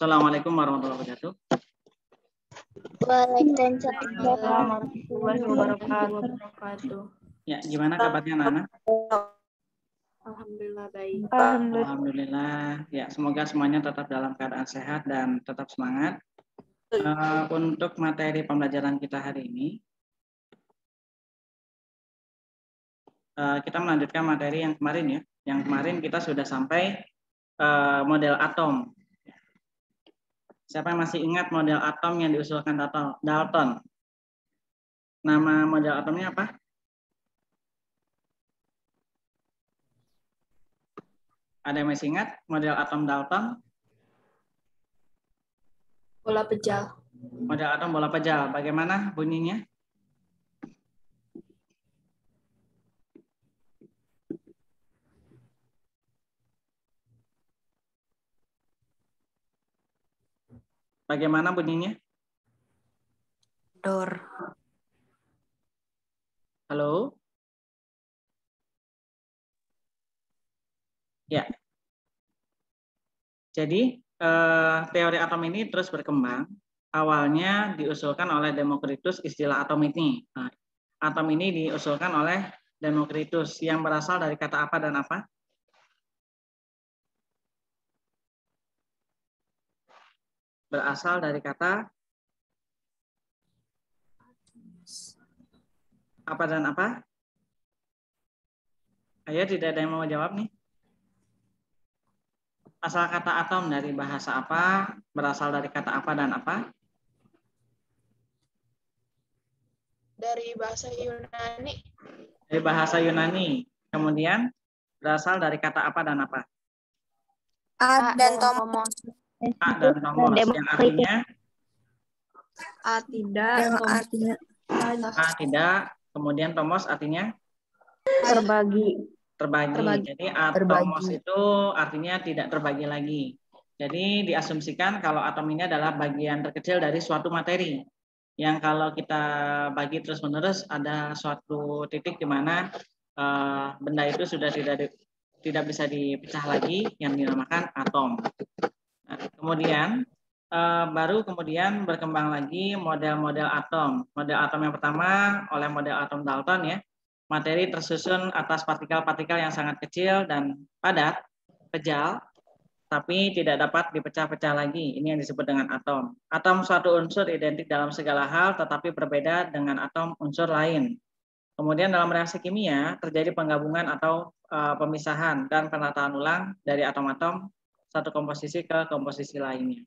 Assalamualaikum warahmatullahi wabarakatuh. Waalaikumsalam warahmatullahi wabarakatuh. Ya, gimana kabarnya anak-anak? Alhamdulillah baik. Alhamdulillah. Ya, semoga semuanya tetap dalam keadaan sehat dan tetap semangat. Untuk materi pembelajaran kita hari ini, kita melanjutkan materi yang kemarin ya. Yang kemarin kita sudah sampai model atom. Siapa yang masih ingat model atom yang diusulkan Dalton? Nama model atomnya apa? Ada yang masih ingat model atom Dalton? Bola pejal. Model atom bola pejal. Bagaimana bunyinya? Bagaimana bunyinya? Dor. Halo? Ya. Jadi teori atom ini terus berkembang. Awalnya diusulkan oleh Demokritus istilah atom ini. Nah, atom ini diusulkan oleh Demokritus yang berasal dari kata apa dan apa? Berasal dari kata apa dan apa? Ayo, tidak ada yang mau jawab nih. Asal kata atom dari bahasa apa? Berasal dari kata apa dan apa? Dari bahasa Yunani. Dari bahasa Yunani. Kemudian berasal dari kata apa dan apa? A dan Tomos. A dan Tomos yang artinya A tidak. Yang artinya A tidak, kemudian Tomos artinya terbagi. terbagi. Jadi atomos itu artinya tidak terbagi lagi. Jadi diasumsikan kalau atom ini adalah bagian terkecil dari suatu materi. Yang kalau kita bagi terus-menerus ada suatu titik di mana benda itu sudah tidak bisa dipecah lagi yang dinamakan atom. Nah, kemudian baru kemudian berkembang lagi model-model atom. Model atom yang pertama oleh model atom Dalton ya. Materi tersusun atas partikel-partikel yang sangat kecil dan padat, pejal, tapi tidak dapat dipecah-pecah lagi. Ini yang disebut dengan atom. Atom suatu unsur identik dalam segala hal, tetapi berbeda dengan atom unsur lain. Kemudian dalam reaksi kimia terjadi penggabungan atau pemisahan dan penataan ulang dari atom-atom satu komposisi ke komposisi lainnya.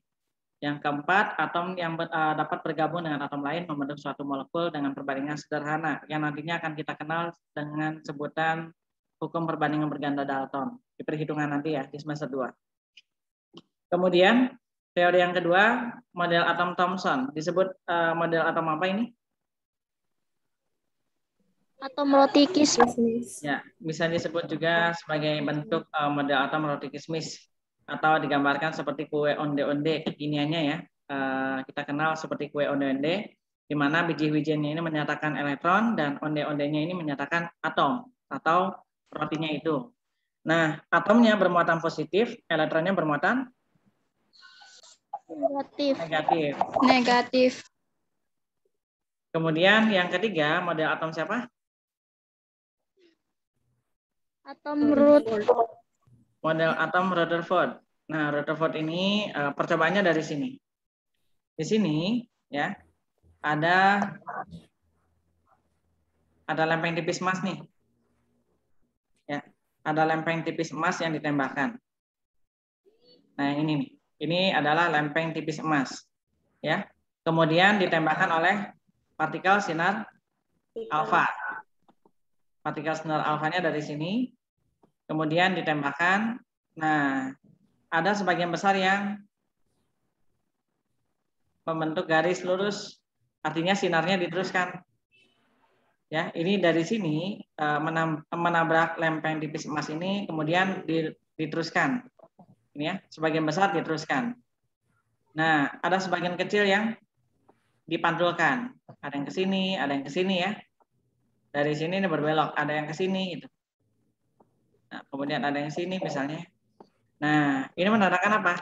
Yang keempat, atom yang dapat bergabung dengan atom lain membentuk suatu molekul dengan perbandingan sederhana yang nantinya akan kita kenal dengan sebutan hukum perbandingan berganda Dalton. Di perhitungan nanti ya di semester 2. Kemudian teori yang kedua, model atom Thomson. Disebut model atom apa ini? Atom roti kismis. Ya, bisa disebut juga sebagai bentuk model atom roti kismis atau digambarkan seperti kue onde-onde kekiniannya ya. Kita kenal seperti kue onde-onde di mana biji-bijiannya ini menyatakan elektron dan onde-ondenya ini menyatakan atom atau rotinya itu. Nah, atomnya bermuatan positif, elektronnya bermuatan Negatif. Kemudian yang ketiga, model atom siapa? Atom Rutherford. Model atom Rutherford. Nah, Rutherford ini percobaannya dari sini. Di sini ya ada lempeng tipis emas nih. Ya, ada lempeng tipis emas yang ditembakkan. Nah, ini nih. Ini adalah lempeng tipis emas. Ya. Kemudian ditembakkan oleh partikel sinar alfa. Partikel sinar alfanya dari sini. Kemudian ditembakkan. Nah, ada sebagian besar yang membentuk garis lurus, artinya sinarnya diteruskan. Ya, ini dari sini menabrak lempeng tipis emas ini, kemudian diteruskan. Ini ya, sebagian besar diteruskan. Nah, ada sebagian kecil yang dipantulkan. Ada yang ke sini, ada yang ke sini ya. Dari sini ini berbelok, ada yang ke sini gitu. Nah, kemudian ada yang sini misalnya. Nah, ini menandakan apa?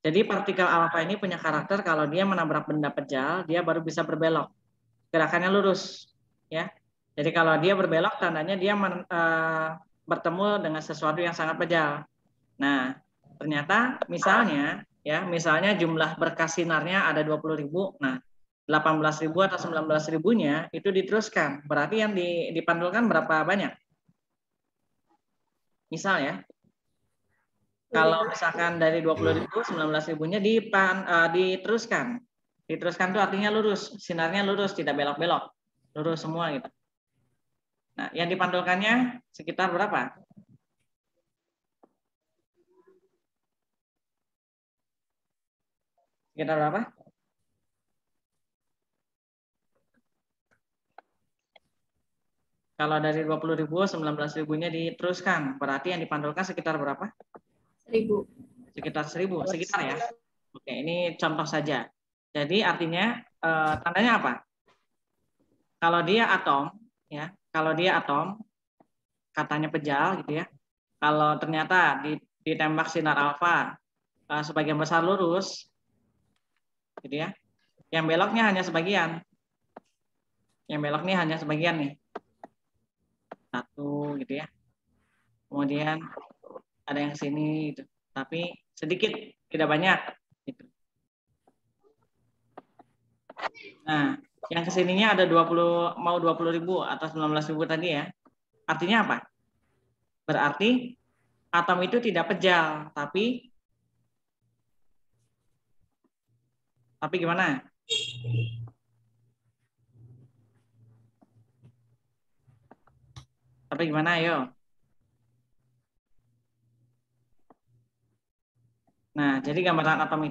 Jadi partikel alfa ini punya karakter kalau dia menabrak benda pejal, dia baru bisa berbelok. Gerakannya lurus, ya. Jadi kalau dia berbelok, tandanya dia bertemu dengan sesuatu yang sangat pejal. Nah, ternyata misalnya jumlah berkas sinarnya ada 20.000. Nah, 18.000 atau 19.000-nya itu diteruskan. Berarti yang dipantulkan berapa banyak? Misal ya. Kalau misalkan dari 20.000, 19.000-nya diteruskan. Diteruskan itu artinya lurus, sinarnya lurus, tidak belok-belok. Lurus semua gitu. Nah, yang dipantulkannya sekitar berapa? Sekitar berapa? Kalau dari 20.000, 19.000-nya diteruskan, berarti yang dipantulkan sekitar berapa? 1.000. Sekitar 1.000, sekitar ya. Oke, ini contoh saja. Jadi artinya tandanya apa? Kalau dia atom, ya, kalau dia atom, katanya pejal gitu ya. Kalau ternyata ditembak sinar alfa sebagian besar lurus, gitu ya. Yang beloknya hanya sebagian. Yang belok nih hanya sebagian nih. Satu gitu ya. Kemudian ada yang sini gitu. Tapi sedikit, tidak banyak gitu. Nah, yang kesininya ada 20.000 atau 19.000 tadi ya. Artinya apa? Berarti atom itu tidak pejal, tapi gimana? Tapi gimana, ayo? Nah, jadi gambaran atom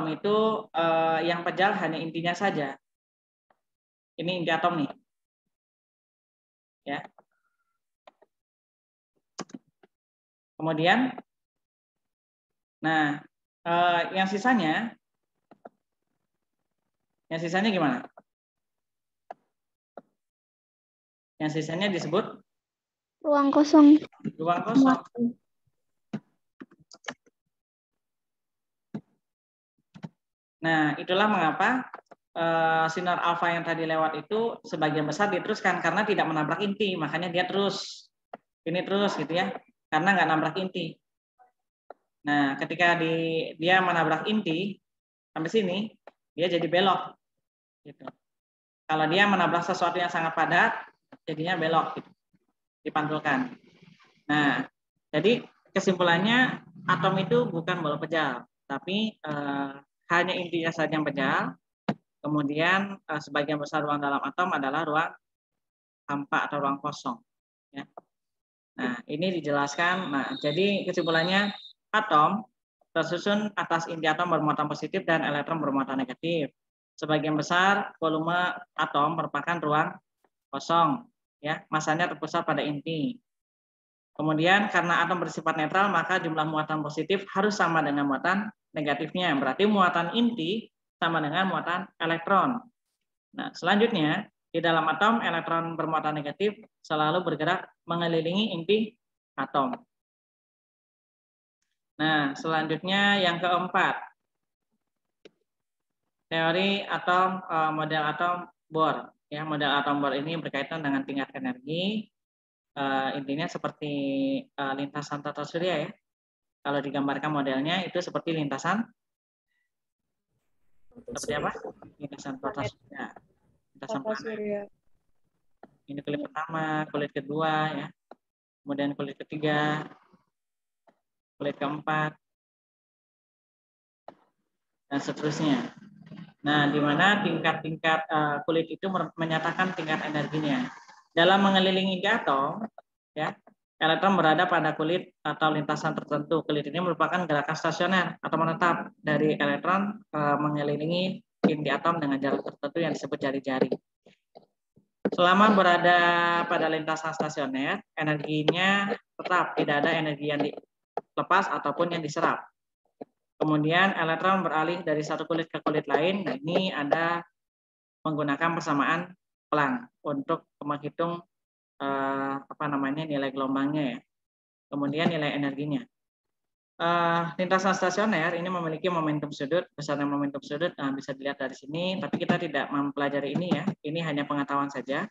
itu yang pejal hanya intinya saja. Ini inti atom nih. Ya. Kemudian, nah, yang sisanya gimana? Yang sisanya disebut Ruang kosong. ruang kosong. Nah, itulah mengapa sinar alfa yang tadi lewat itu sebagian besar diteruskan karena tidak menabrak inti, makanya dia terus ini terus gitu ya, karena nggak nabrak inti. Nah, ketika dia menabrak inti sampai sini, dia jadi belok gitu. Kalau dia menabrak sesuatu yang sangat padat, jadinya belok gitu, dipantulkan. Nah, jadi kesimpulannya atom itu bukan bola pejal, tapi hanya intinya saja yang pejal. Kemudian sebagian besar ruang dalam atom adalah ruang hampa atau ruang kosong. Ya. Nah, ini dijelaskan. Nah, jadi kesimpulannya atom tersusun atas inti atom bermuatan positif dan elektron bermuatan negatif. Sebagian besar volume atom merupakan ruang kosong. Ya, masanya terpusat pada inti. Kemudian karena atom bersifat netral, maka jumlah muatan positif harus sama dengan muatan negatifnya. Berarti muatan inti sama dengan muatan elektron. Nah, selanjutnya di dalam atom elektron bermuatan negatif selalu bergerak mengelilingi inti atom. Nah, selanjutnya yang keempat, teori atom, model atom Bohr. Ya, model atom Bohr ini berkaitan dengan tingkat energi. Intinya seperti lintasan tata surya ya. Kalau digambarkan modelnya itu seperti lintasan seperti apa? Lintasan tata surya. Lintasan planet. Ini kulit pertama, kulit kedua ya. Kemudian kulit ketiga, kulit keempat, dan seterusnya. Nah, di mana tingkat-tingkat kulit itu menyatakan tingkat energinya. Dalam mengelilingi atom, ya, elektron berada pada kulit atau lintasan tertentu. Kulit ini merupakan gerakan stasioner atau menetap dari elektron mengelilingi inti atom dengan jarak tertentu yang disebut jari-jari. Selama berada pada lintasan stasioner, energinya tetap, tidak ada energi yang dilepas ataupun yang diserap. Kemudian elektron beralih dari satu kulit ke kulit lain. Nah, ini ada menggunakan persamaan Planck untuk menghitung nilai gelombangnya ya. kemudian nilai energinya. Lintasan stasioner ini memiliki momentum sudut, besaran momentum sudut, bisa dilihat dari sini, tapi kita tidak mempelajari ini ya, ini hanya pengetahuan saja.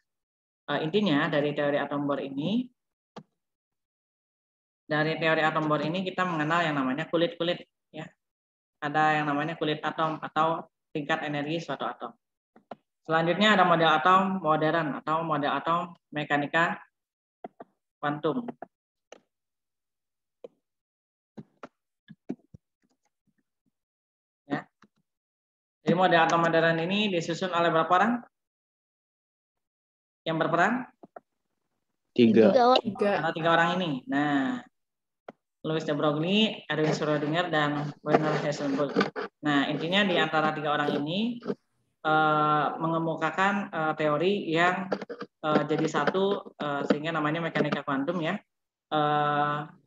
Intinya dari teori atom Bohr ini, kita mengenal yang namanya kulit-kulit ya. Ada yang namanya kulit atom atau tingkat energi suatu atom. Selanjutnya ada model atom modern atau model atom mekanika kuantum. Ya. Jadi model atom modern ini disusun oleh berapa orang yang berperan? 3. Ada 3 orang ini. Nah, Louis de Broglie, Erwin Schrödinger, dan Werner Heisenberg. Nah, intinya di antara 3 orang ini mengemukakan teori yang jadi satu sehingga namanya mekanika kuantum ya.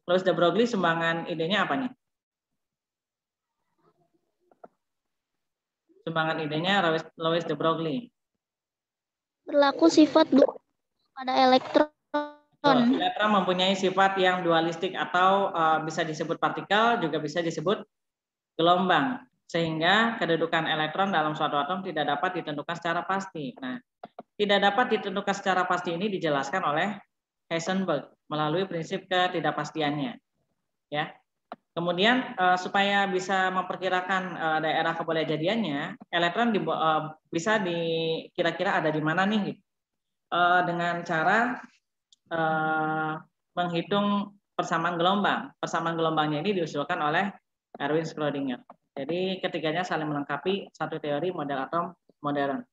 Louis de Broglie sumbangan idenya apa nih? Sumbangan idenya Louis de Broglie. Berlaku sifat pada elektron. Elektron mempunyai sifat yang dualistik atau bisa disebut partikel, juga bisa disebut gelombang. Sehingga kedudukan elektron dalam suatu atom tidak dapat ditentukan secara pasti. Nah, tidak dapat ditentukan secara pasti ini dijelaskan oleh Heisenberg melalui prinsip ketidakpastiannya. Ya. Kemudian supaya bisa memperkirakan daerah kebolehjadiannya, elektron bisa kira-kira ada di mana nih? Dengan cara menghitung persamaan gelombang. Persamaan gelombangnya ini diusulkan oleh Erwin Schrödinger. Jadi ketiganya saling melengkapi satu teori model atom modern.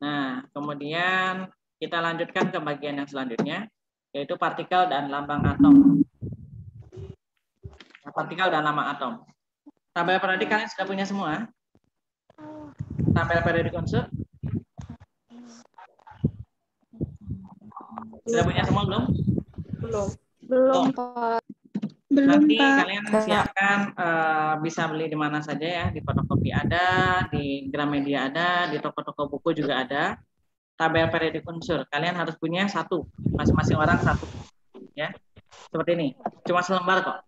Nah, kemudian kita lanjutkan ke bagian yang selanjutnya, yaitu partikel dan lambang atom. Partikel dan lambang atom. Tabel periodik kalian sudah punya semua? Tabel periodik unsur? Sudah punya semua belum? Belum, Pak. Nanti kalian siapkan, bisa beli di mana saja ya, di fotokopi ada, di Gramedia ada, di toko-toko buku juga ada. Tabel periodik unsur, kalian harus punya satu, masing-masing orang satu, ya. Seperti ini, cuma selembar kok.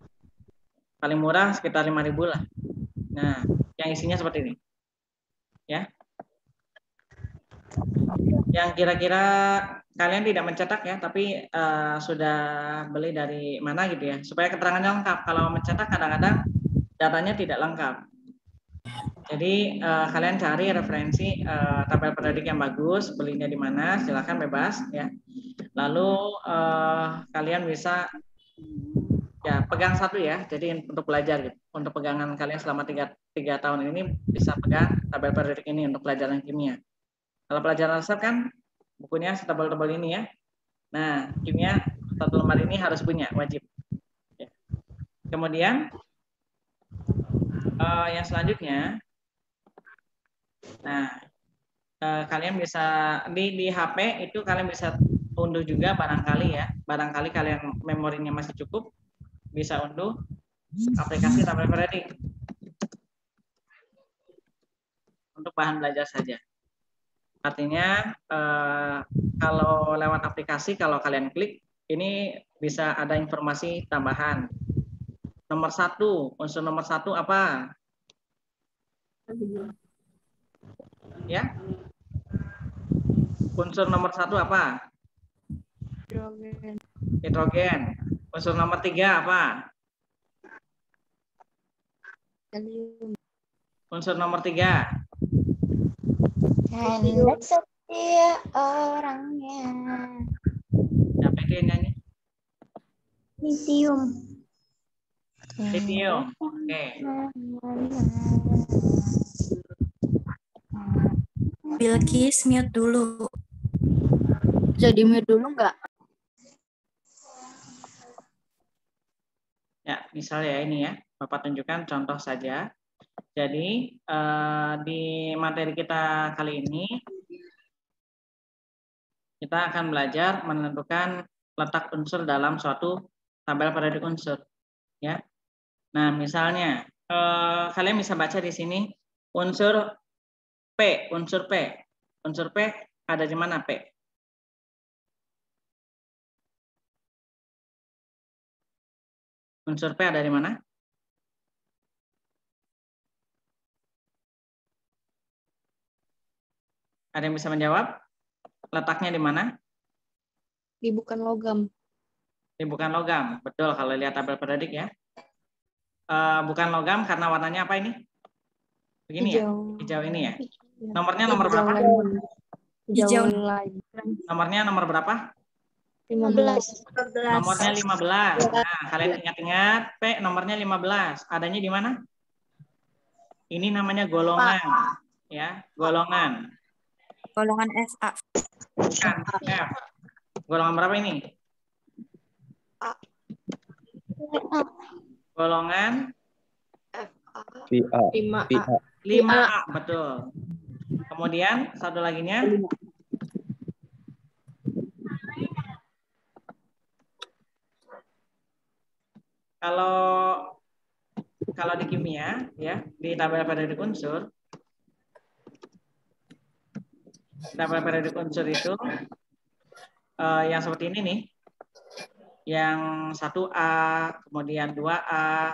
Paling murah sekitar 5.000 lah. Nah, yang isinya seperti ini, ya. Yang kira-kira kalian tidak mencetak ya, tapi sudah beli dari mana gitu ya, supaya keterangannya lengkap. Kalau mencetak kadang-kadang datanya tidak lengkap. Jadi kalian cari referensi tabel periodik yang bagus, belinya di mana, silakan bebas ya. Lalu kalian bisa ya pegang satu ya. Jadi untuk belajar gitu, untuk pegangan kalian selama 3 tahun ini bisa pegang tabel periodik ini untuk pelajaran kimia. Kalau pelajaran dasar kan bukunya setebal-tebal ini ya. Nah, kimia satu lembar ini harus punya, wajib. Ya. Kemudian yang selanjutnya, nah kalian bisa di HP itu kalian bisa unduh juga barangkali ya. Barangkali kalian memorinya masih cukup, bisa unduh aplikasi tabel periodik untuk bahan belajar saja. Artinya kalau lewat aplikasi, kalau kalian klik, ini bisa ada informasi tambahan. Nomor 1, unsur nomor 1 apa? Ya? Unsur nomor 1 apa? Hidrogen. Unsur nomor 3 apa? Unsur nomor 3. Hendak setia orangnya. Siapa itu yang nyanyi? Lithium. Lithium. Oke. Bilkis mute dulu. Jadi mute dulu nggak? Ya, misalnya ini ya, Bapak tunjukkan contoh saja. Jadi di materi kita kali ini kita akan belajar menentukan letak unsur dalam suatu tabel periodik unsur. Ya, nah misalnya kalian bisa baca di sini unsur P, unsur P ada di mana P? Unsur P ada di mana? Ada yang bisa menjawab? Letaknya di mana? Di bukan logam. Ini bukan logam. Betul kalau lihat tabel periodik ya. Bukan logam karena warnanya apa ini? Begini ya? Hijau ini ya. Nomornya nomor berapa? Hijau. Nomornya nomor berapa? 15. Nomornya 15. Nah, kalian ingat-ingat, P nomornya 15. Adanya di mana? Ini namanya golongan. Ya, golongan. Golongan FA. Bukan F. Golongan berapa ini? Golongan VA. 5A. 5A, betul. Kemudian satu laginya kalau di kimia ya, di tabel periodik unsur, tabel periodik unsur itu yang seperti ini nih. Yang 1A, kemudian 2A,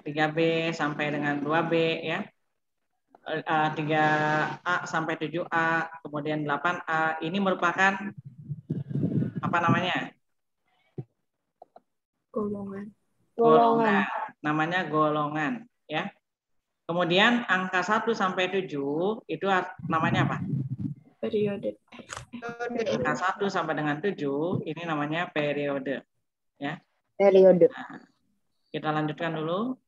3B sampai dengan 2B ya. 3A sampai 7A, kemudian 8A, ini merupakan apa namanya? Golongan. Golongan. Namanya golongan ya. Kemudian angka 1 sampai 7 itu namanya apa? Periode. Angka 1 sampai dengan 7 ini namanya periode ya. Periode. Nah, kita lanjutkan dulu.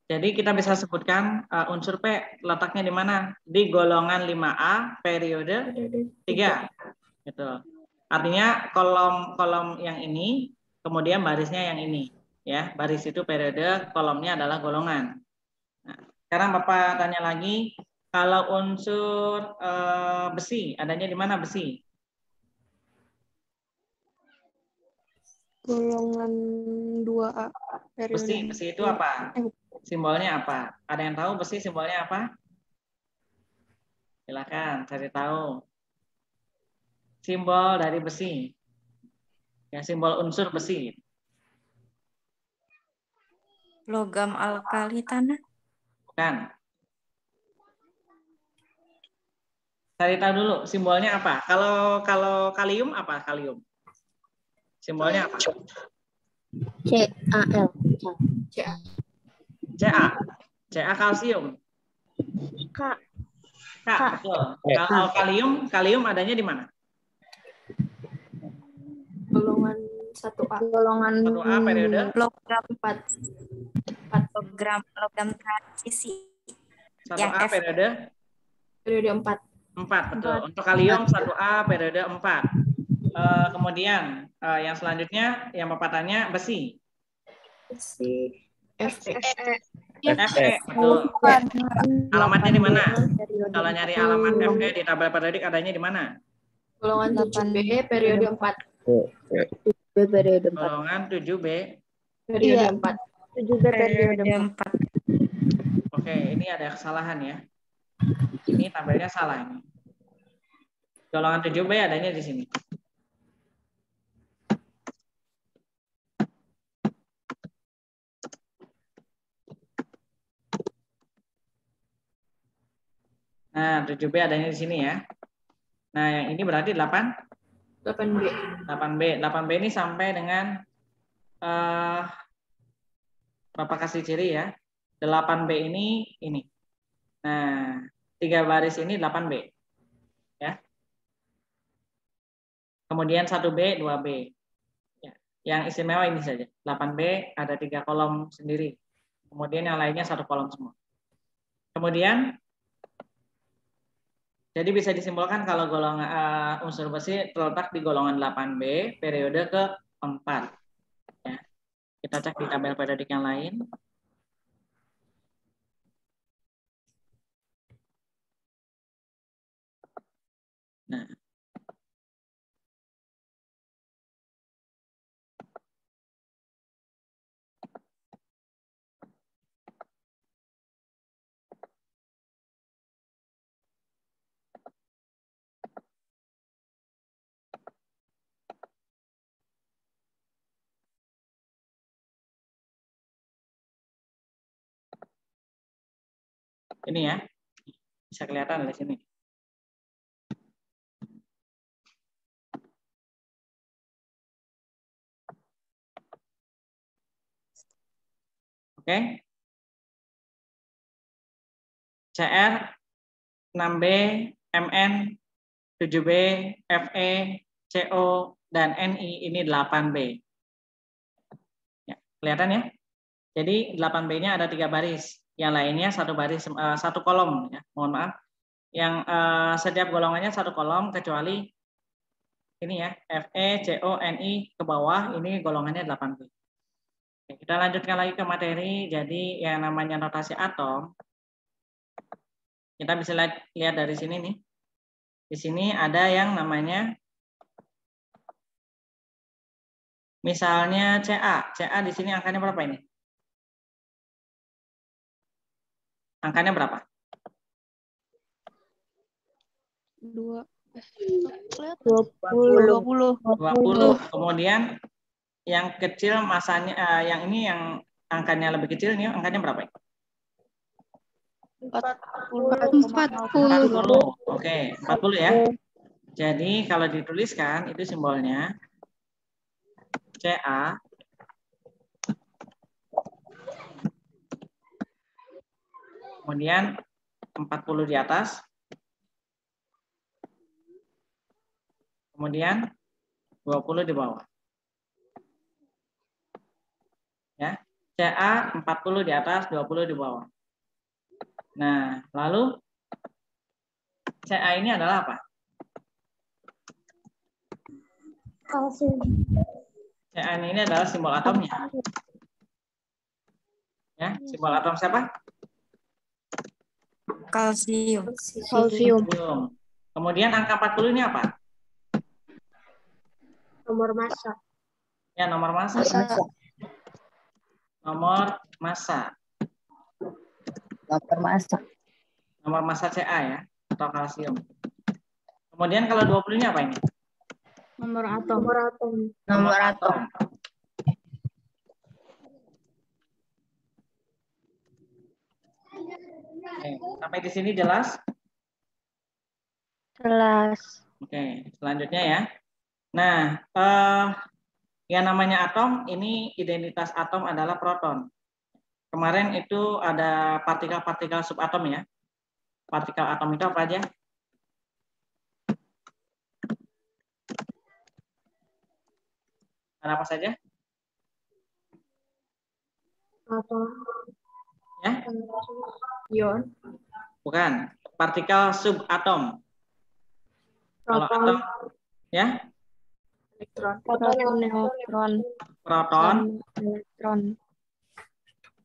Jadi kita bisa sebutkan unsur P letaknya di mana? Di golongan 5A periode 3. Gitu. Artinya kolom yang ini, kemudian barisnya yang ini. Ya, baris itu periode, kolomnya adalah golongan. Nah, sekarang Bapak tanya lagi, kalau unsur besi, adanya di mana besi? Golongan 2A. Besi itu apa? Simbolnya apa? Ada yang tahu besi simbolnya apa? Silakan cari tahu. Simbol dari besi. Ya, simbol unsur besi. Logam alkali tanah. Bukan. Cari tahu dulu simbolnya apa? Kalau kalium apa kalium? Simbolnya apa? CAL. Ca. Ca kalsium. K. K, betul. Kalau kalium adanya di mana? Golongan 1A. Golongan 1A periode Logam 4. logam transisi. 1A Yang F. periode Periode 4. 4, betul. Untuk kalium 1A periode 4. Kemudian yang selanjutnya yang Bapak tanya besi. Si Fe. Fe, betul. Alamatnya di mana? Kalau nyari alamat Fe di tabel periodik adanya di mana? Golongan 7B periode 4. periode 4. Golongan 7B. Periode Iya. 4. 7B periode Periode 4. Oke, ini ada kesalahan ya. Ini tabelnya salah ini. Golongan 7B adanya di sini. Nah, 7B adanya di sini ya. Nah, yang ini berarti 8B. 8B ini sampai dengan Bapak kasih ciri ya. 8B ini. Nah, 3 baris ini 8B. Ya. Kemudian 1B, 2B. Ya. Yang istimewa ini saja. 8B ada 3 kolom sendiri. Kemudian yang lainnya 1 kolom semua. Kemudian jadi bisa disimpulkan kalau golongan unsur besi terletak di golongan 8B periode ke-4. Ya. Kita cek di tabel periodik yang lain. Nah, Ini ya. Bisa kelihatan dari sini. Oke. CR, 6B, MN, 7B, FE, CO, dan NI ini 8B. Ya, kelihatan ya? Jadi 8B-nya ada 3 baris. Yang lainnya satu baris, satu kolom. Ya. Mohon maaf. Yang setiap golongannya satu kolom kecuali ini ya, FE, CO, NI ke bawah, ini golongannya 8B. Oke, kita lanjutkan lagi ke materi. Jadi yang namanya notasi atom, kita bisa lihat dari sini nih. Di sini ada yang namanya misalnya CA. CA di sini angkanya berapa ini? Angkanya berapa? 20. 20. Kemudian yang kecil masanya, yang ini yang angkanya lebih kecil ini angkanya berapa? 40. Oke, 40 ya. Jadi kalau dituliskan itu simbolnya CA kemudian 40 di atas, kemudian 20 di bawah. Ya, CA 40 di atas, 20 di bawah. Nah, lalu CA ini adalah apa? Kalsium. CA ini adalah simbol atomnya. Ya, simbol atom siapa? Kalsium. Kalsium. Kemudian angka 40 ini apa? Nomor massa. Ya, nomor massa. Nomor massa. Nomor massa CA ya, atau kalsium. Kemudian kalau 20 ini apa ini? Nomor atom. Nomor atom. Oke, sampai di sini jelas? Jelas. Oke, selanjutnya ya. Nah, yang namanya atom, ini identitas atom adalah proton. Kemarin itu ada partikel-partikel subatom ya. Partikel atom itu apa aja? Ada apa saja? Atom. Ya? Ion. Bukan. Partikel subatom. Kalau atom, ya? Elektron. Neutron. Proton, Elektron.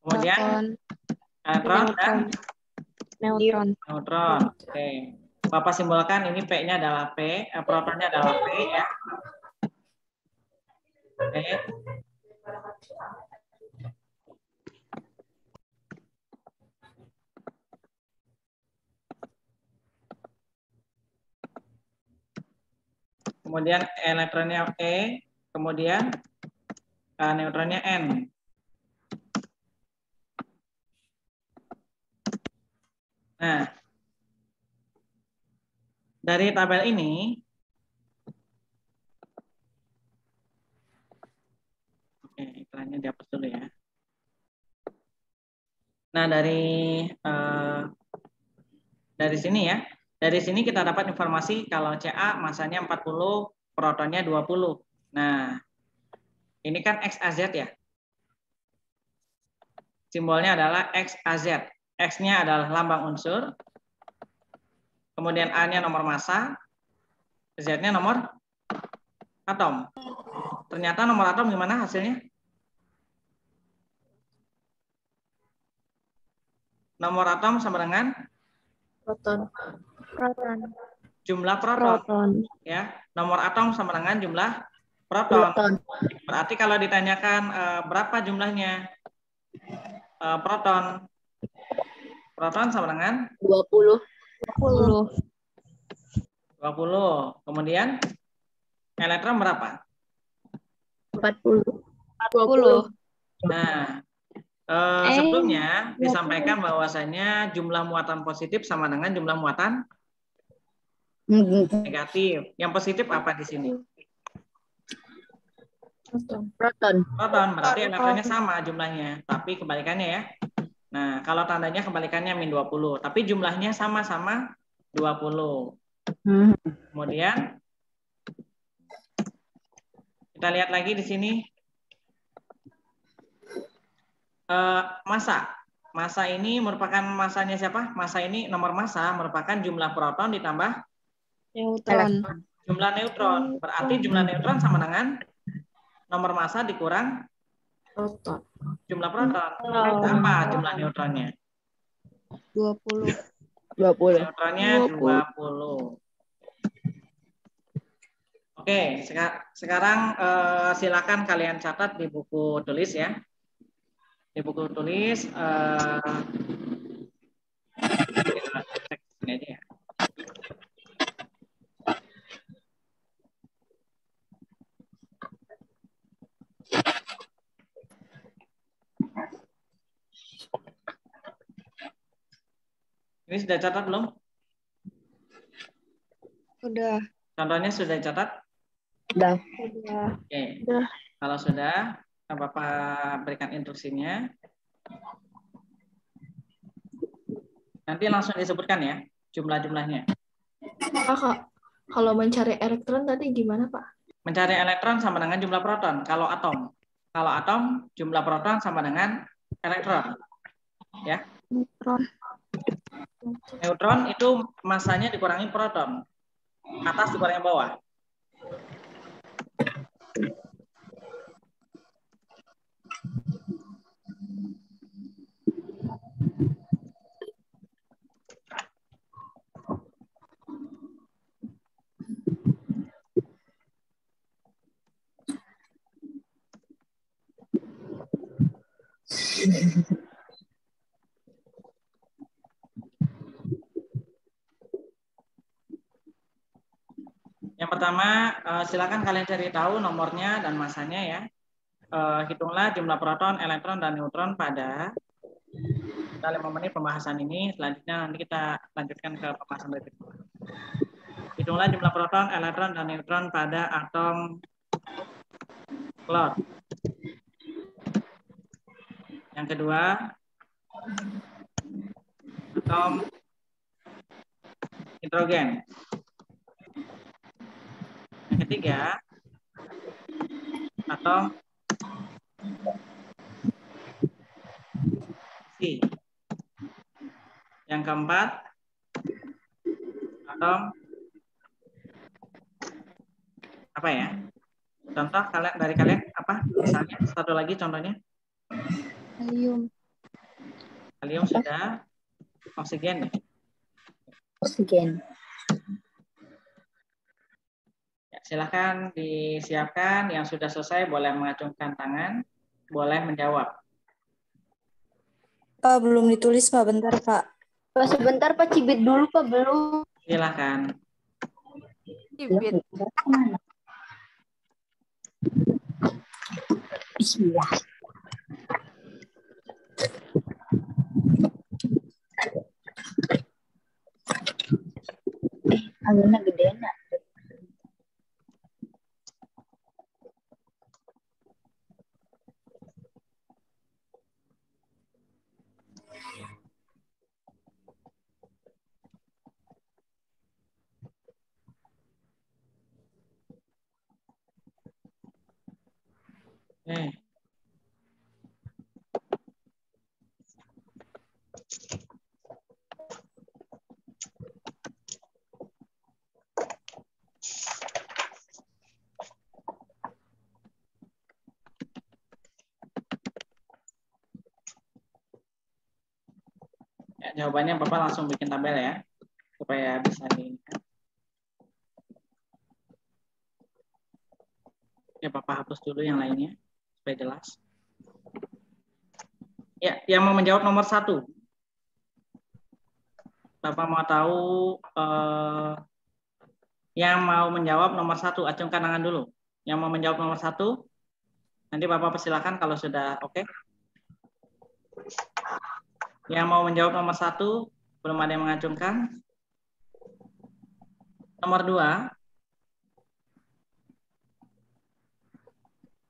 kemudian elektron dan Neutron. neutron. Oke. Bapak simbolkan ini P-nya adalah P, protonnya adalah P ya. Oke. Kemudian elektronnya E, kemudian neutronnya N. Nah, dari tabel ini, oke, iklannya dihapus dulu ya. Nah, dari sini ya, dari sini kita dapat informasi kalau Ca masanya 40, protonnya 20. Nah, ini kan XAZ ya. Simbolnya adalah XAZ. X-nya adalah lambang unsur, kemudian A-nya nomor massa, Z-nya nomor atom. Ternyata nomor atom gimana hasilnya? Nomor atom sama dengan Proton. jumlah proton. Ya, nomor atom sama dengan jumlah proton. Berarti kalau ditanyakan berapa jumlahnya proton sama dengan 20. 20. Kemudian elektron berapa? 40. Nah, Sebelumnya disampaikan bahwasanya jumlah muatan positif sama dengan jumlah muatan negatif. Yang positif apa di sini? Proton. Proton, berarti elektronnya sama jumlahnya, tapi kebalikannya ya. Nah, kalau tandanya kebalikannya -20, tapi jumlahnya sama-sama 20. Kemudian kita lihat lagi di sini massa. Massa ini merupakan massanya siapa? Massa ini nomor massa merupakan jumlah proton ditambah Neutron. jumlah neutron. Berarti jumlah neutron sama dengan nomor massa dikurang Proton. jumlah proton. Berapa jumlah neutronnya? 20. Neutronnya 20. Oke, sekarang silakan kalian catat di buku tulis ya. Di buku tulis ini aja ya. Ini sudah catat belum? Udah. Contohnya sudah catat? Udah. Oke. Udah. Kalau sudah, Bapak berikan instruksinya. Nanti langsung disebutkan ya jumlah-jumlahnya. Pak, kalau mencari elektron tadi gimana, Pak? Mencari elektron sama dengan jumlah proton. Kalau atom jumlah proton sama dengan elektron. Ya. Neutron. Neutron itu masanya dikurangi proton. Atas dikurangi bawah. Yang pertama, silakan kalian cari tahu nomornya dan masanya ya. Hitunglah jumlah proton, elektron, dan neutron pada 5 menit pembahasan ini. Selanjutnya nanti kita lanjutkan ke pembahasan berikutnya. Hitunglah jumlah proton, elektron, dan neutron pada atom klor. Yang kedua, atom hidrogen. Yang ketiga, atom oksi. Yang keempat, atom apa ya? Contoh dari kalian apa? Misalnya satu lagi contohnya. Helium. Helium sudah. Oksigen ya? Oksigen. Ya, silahkan disiapkan. Yang sudah selesai boleh mengacungkan tangan, boleh menjawab. Pak, belum ditulis, Pak. Bentar, Pak. Pak, sebentar Pak, cibit dulu Pak, belum. Silahkan. Cibit. Bismillah. Anginnya gede nak. Ya, jawabannya Bapak langsung bikin tabel ya, supaya bisa di. Ya, Bapak hapus dulu yang lainnya supaya jelas. Ya, yang mau menjawab nomor 1. Bapak mau tahu yang mau menjawab nomor 1, acungkan tangan dulu. Yang mau menjawab nomor 1, nanti Bapak persilakan kalau sudah oke. Yang mau menjawab nomor 1, belum ada yang mengacungkan. Nomor 2.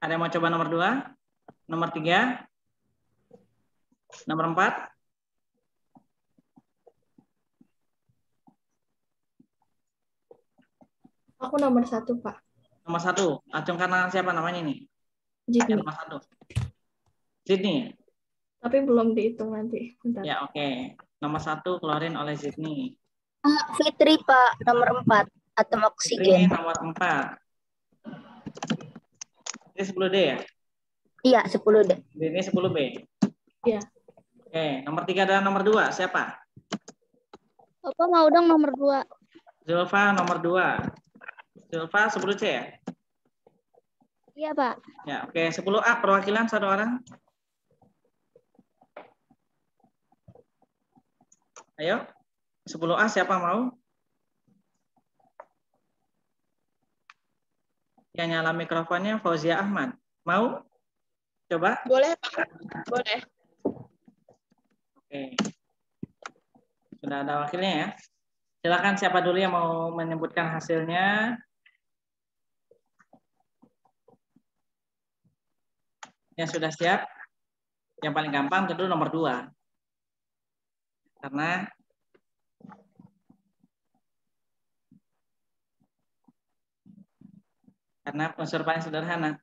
Ada yang mau coba nomor 2? Nomor 3? Nomor 4? Aku nomor 1, Pak. Nomor 1. Acungkan siapa namanya ini? Jidni. Yang nomor 1. Sydney. Tapi belum dihitung nanti. Bentar. Ya, oke. Nomor 1 keluarin oleh Sydney. Fitri, Pak, nomor 4. Atom Fitri oksigen. nomor 4. Ini 10D ya? Iya, 10 deh. Ini 10B. Iya. Oke, nomor 3 dan nomor 2 siapa? Bapak mau dong nomor 2. Zulfa nomor 2. Zulfa 10C ya? Iya, Pak. Ya, oke. 10A perwakilan satu orang. Ayo. 10A siapa mau? Yang nyala mikrofonnya Fauzia Ahmad. Mau? Coba? Boleh, Pak. Boleh. Oke. Sudah ada wakilnya ya. Silakan siapa dulu yang mau menyebutkan hasilnya. Yang sudah siap. Yang paling gampang tentu nomor 2. Karena unsur paling sederhana.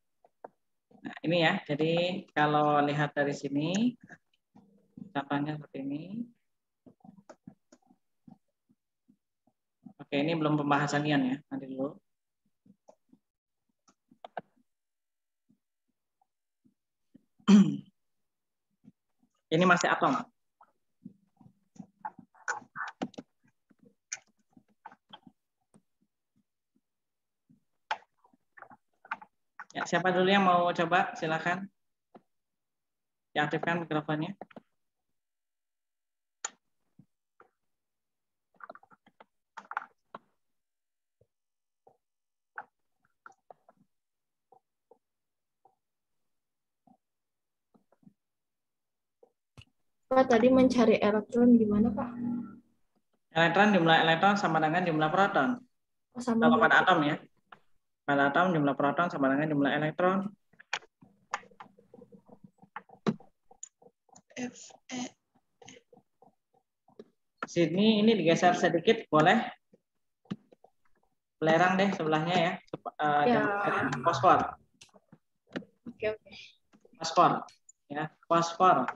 Nah, ini ya. Jadi kalau lihat dari sini, contohnya seperti ini. Oke, ini belum pembahasan ion ya. Nanti dulu. Ini masih atom. Ya, siapa dulu yang mau coba? Silakan. Diaktifkan mikrofonnya. Pak, tadi mencari elektron gimana, Pak? Elektron, jumlah elektron sama dengan jumlah proton. Sama Kalau pada berarti. atom ya. Pada atom jumlah proton sama dengan jumlah elektron. Sydney ini digeser sedikit, boleh? Belerang deh sebelahnya ya. Ya. Fosfor. Oke. Fosfor. Ya, fosfor.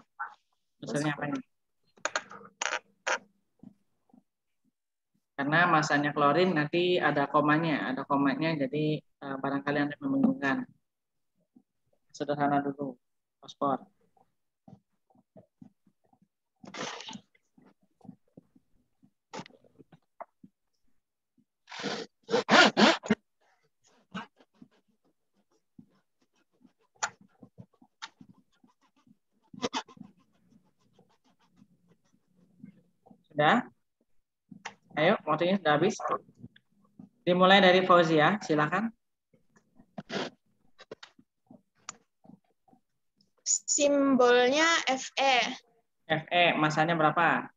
Maksudnya apa ini? Karena masanya klorin nanti ada komanya, jadi barangkali Anda membingungkan. Sederhana dulu, fosfor. Sudah? Ayo, waktunya sudah habis. Dimulai dari Fauzia, silakan. Simbolnya Fe. Fe, masanya berapa?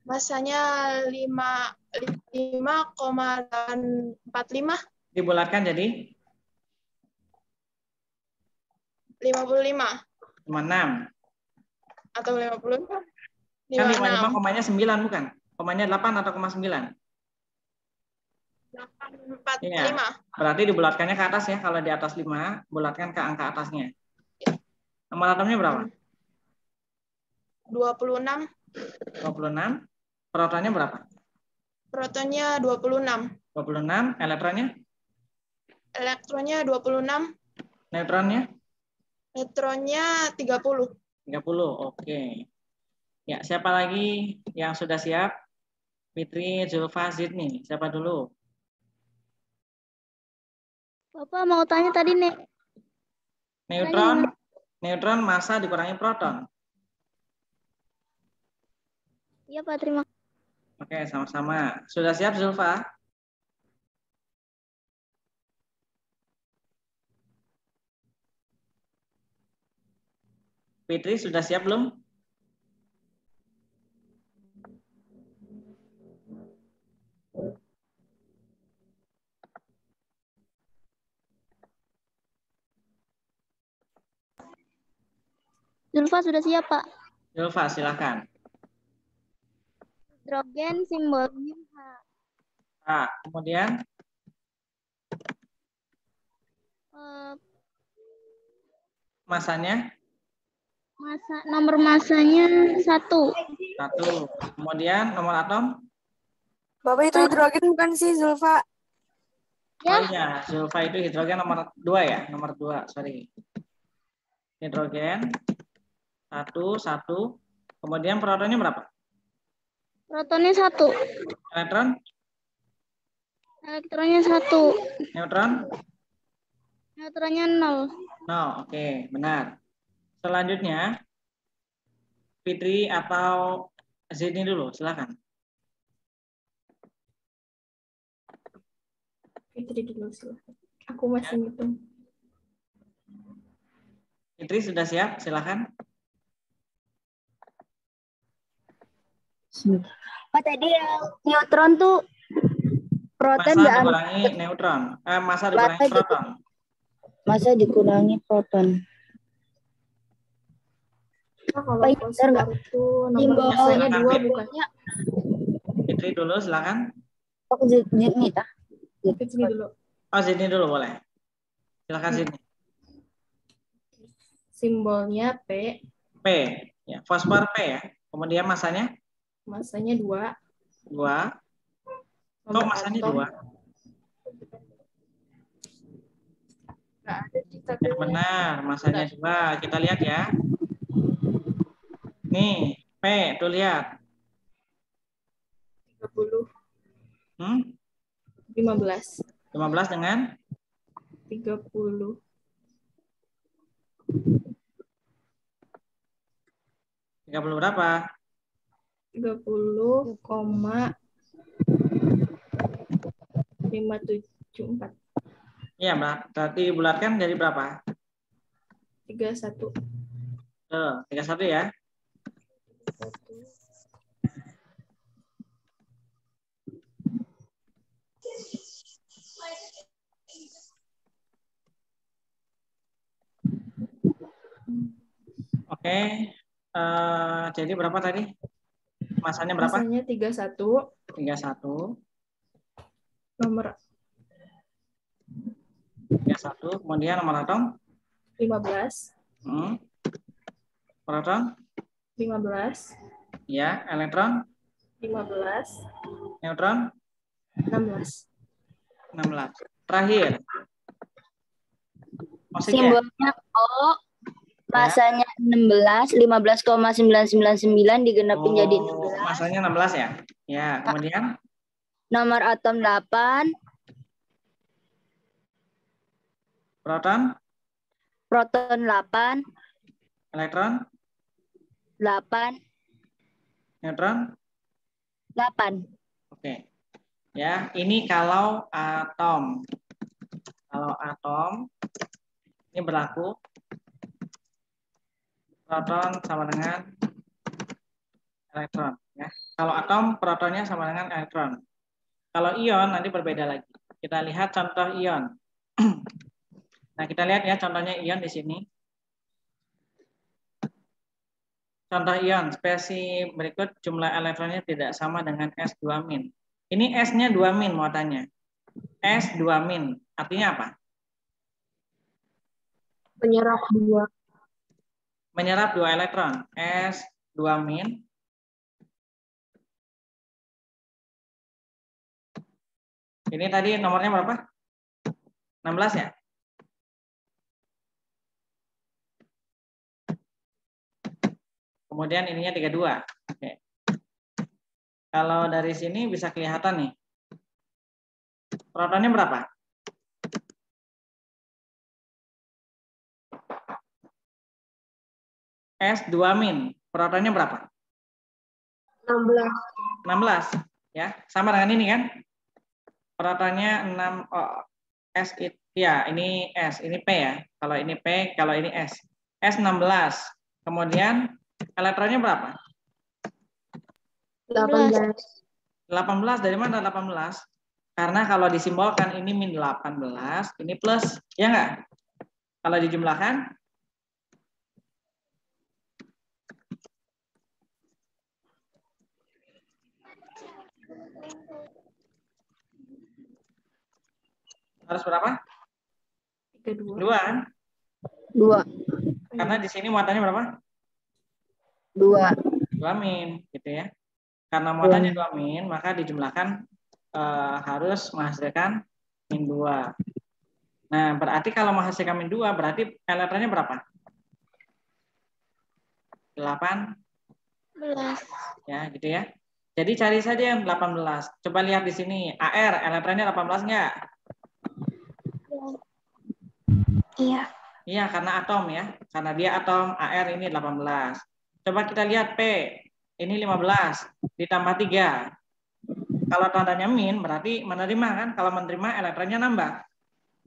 Masanya 5,45. Dibulatkan jadi? 55. 56. Atau 50? Kan 55 komanya 9 bukan? Komanya 8 atau koma 9? 845. Iya. Berarti dibulatkannya ke atas ya. Kalau di atas 5, bulatkan ke angka atasnya. Nomor atomnya berapa? 26. 26. Protonnya berapa? Protonnya 26. 26. Elektronnya? Elektronnya 26. Neutronnya? Neutronnya 30. 30. Oke. Ya, siapa lagi yang sudah siap? Fitri, Zulfa, Sydney. Siapa dulu? Bapak mau tanya tadi, Nek. Neutron massa dikurangi proton. Iya, Pak. Terima kasih. Oke, sama-sama. Sudah siap, Zulfa? Fitri sudah siap belum? Zulfa sudah siap, Pak. Zulfa, silakan. Hidrogen simbolnya H. Kemudian masanya? Nomor masanya 1. 1. Kemudian nomor atom? Bapak itu hidrogen bukan sih, Zulfa? Ya. Oh iya, Zulfa itu hidrogen nomor 2 ya? Nomor 2, sorry. Hidrogen 1. Kemudian protonnya berapa? Protonnya 1. Elektron? Elektronnya 1. Neutron? Neutronnya 0. 0, oke, benar. Selanjutnya, Fitri atau Zidni dulu, silakan. Fitri dulu silakan. Aku masih ngitung. Fitri sudah siap, silakan. Pak tadi yang neutron tuh proton Masa nggak dikurangi neutron, masa dikurangi proton. masa dikurangi proton. Nah, kalau Pak, fosfor nggak? itu nomor Simbol. masanya Silakan, 2 Fit. bukannya? Fitri dulu, silakan. Aku Zidni tah. Fitri dulu. Oh, Zidni dulu boleh. Silakan Zidni. Simbolnya P, P, ya, fosfor P ya. Kemudian masanya masanya 2. 2. Kok Nomor masanya atom 2? nggak ada di Ya, tabel. benar, masanya 2. Kita lihat ya. Nih, P, tuh lihat. 30, 15, 15 dengan 30, 30 berapa? 30,574. Iya, berarti bulatkan jadi berapa? 31. 31 ya. Oke. Jadi berapa tadi? Masanya berapa? Masanya 31. 31. Nomor 31. Kemudian nomor atom? 15. Proton? 15. Ya. Elektron? 15. Neutron? 16. 16. Terakhir. Oksigen. Simbolnya O, masanya 16, 15,999 digenapin jadi 16. Masanya 16 ya? Ya, kemudian? Nomor atom 8, Proton? proton 8, Elektron? 8, Neutron? 8. Oke. Ya, ini kalau atom. Kalau atom, ini berlaku proton sama dengan elektron. Ya. Kalau atom, protonnya sama dengan elektron. Kalau ion, nanti berbeda lagi. Kita lihat contoh ion. Nah, kita lihat ya contohnya ion di sini. Contoh ion, spesies berikut jumlah elektronnya tidak sama dengan S2-. Ini S-nya 2-, mau tanya. S2-, artinya apa? Menyerap 2. Menyerap 2 elektron. S2-. Ini tadi nomornya berapa? 16 ya? Kemudian ininya 32. Oke. Kalau dari sini bisa kelihatan nih. Protonnya berapa? S2-. Protonnya berapa? 16. 16. Ya, sama dengan ini kan? Protonnya 6. S ya, ini S, ini P ya. Kalau ini P, kalau ini S. S16. Kemudian elektronnya berapa? 18. 18. Dari mana 18? Karena kalau disimbolkan ini min 18, ini plus, ya nggak? Kalau dijumlahkan, harus berapa? 32. 2 kan? 2. Karena di sini muatannya berapa? 2. 2 min, gitu ya. Karena muatannya 2 min, maka dijumlahkan harus menghasilkan min 2. Nah, berarti kalau menghasilkan min 2, berarti elektronnya berapa? 18. Ya, gitu ya. Jadi cari saja yang 18. Coba lihat di sini, AR, elektronnya 18 enggak? Iya. Iya, karena atom ya. Karena dia atom, AR ini 18. Coba kita lihat P, ini 15, ditambah 3. Kalau tandanya min, berarti menerima kan? Kalau menerima, elektronnya nambah.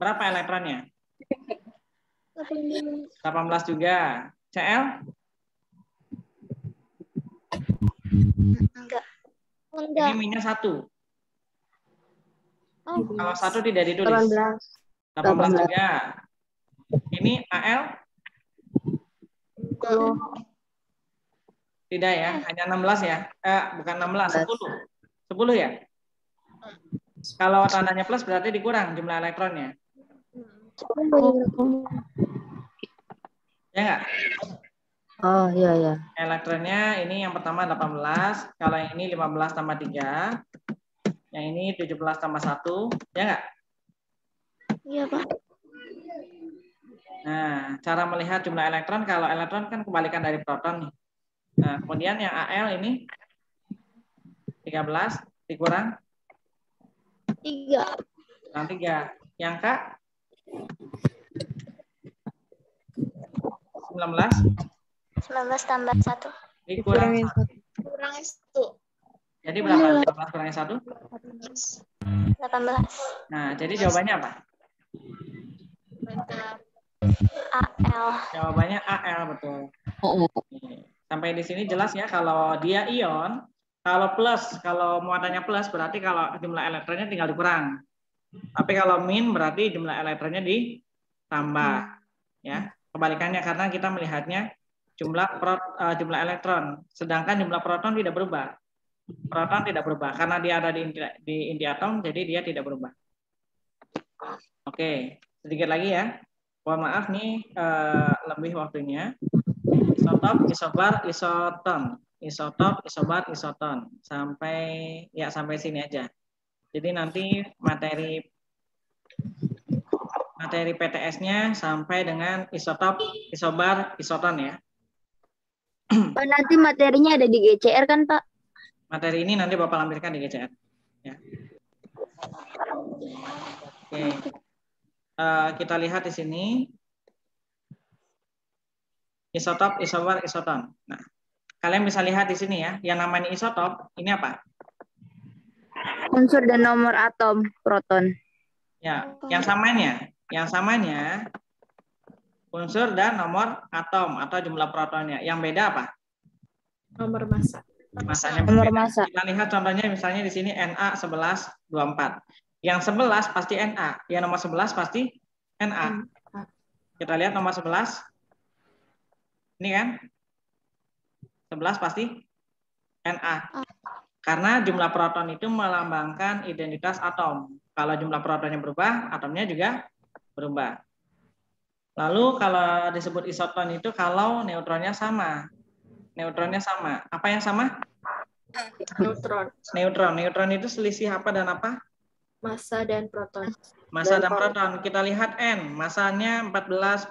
Berapa elektronnya? 18 juga. CL? Ini minnya 1. Kalau 1 tidak ditulis. 18 juga. Ini AL? Tidak ya, hanya 16 ya. Bukan 16, 10. 10 ya? Kalau tandanya plus berarti dikurang jumlah elektronnya. Ya enggak? Oh, iya, iya. Elektronnya ini yang pertama 18, kalau yang ini 15 tambah 3, yang ini 17 tambah 1, ya enggak? Iya, Pak. Nah, cara melihat jumlah elektron, kalau elektron kan kebalikan dari proton nih. Nah, kemudian yang AL ini 13 dikurang 3. kurang 3. Yang K 19 19 tambah 1. dikurang 1. Kurangnya 1. Jadi berapa? 19 kurangi 1? 18. Nah, jadi jawabannya apa? Mantap. AL. Jawabannya AL, betul. Sampai di sini jelas ya, kalau dia ion, kalau plus, kalau muatannya plus berarti kalau jumlah elektronnya tinggal dikurang. Tapi kalau min berarti jumlah elektronnya ditambah. Ya, kebalikannya karena kita melihatnya jumlah elektron, sedangkan jumlah proton tidak berubah. Proton tidak berubah karena dia ada di inti atom, jadi dia tidak berubah. Oke, sedikit lagi ya. Mohon maaf nih lebih waktunya. Isotop, isobar, isoton. Isotop, isobar, isoton. Sampai sini aja. Jadi nanti materi PTS-nya sampai dengan isotop, isobar, isoton ya. Oh, nanti materinya ada di GCR kan, Pak? Materi ini nanti Bapak lampirkan di GCR. Ya. Oke. Kita lihat di sini. Isotop, isobar, isoton. Nah, kalian bisa lihat di sini ya, yang namanya isotop, ini apa? Unsur dan nomor atom proton. Ya, yang samanya unsur dan nomor atom atau jumlah protonnya. Yang beda apa? Nomor massa. Masanya Nomor berbeda. massa. Kita lihat contohnya misalnya di sini Na1124. Yang 11 pasti Na, yang nomor 11 pasti Na. Kita lihat nomor 11. Ini kan? 11 pasti Na. Karena jumlah proton itu melambangkan identitas atom. Kalau jumlah protonnya berubah, atomnya juga berubah. Lalu kalau disebut isoton itu kalau neutronnya sama. Neutronnya sama. Apa yang sama? Neutron. Neutron itu selisih apa dan apa? Massa dan proton. Massa dan proton. Kita lihat N. Massanya 14,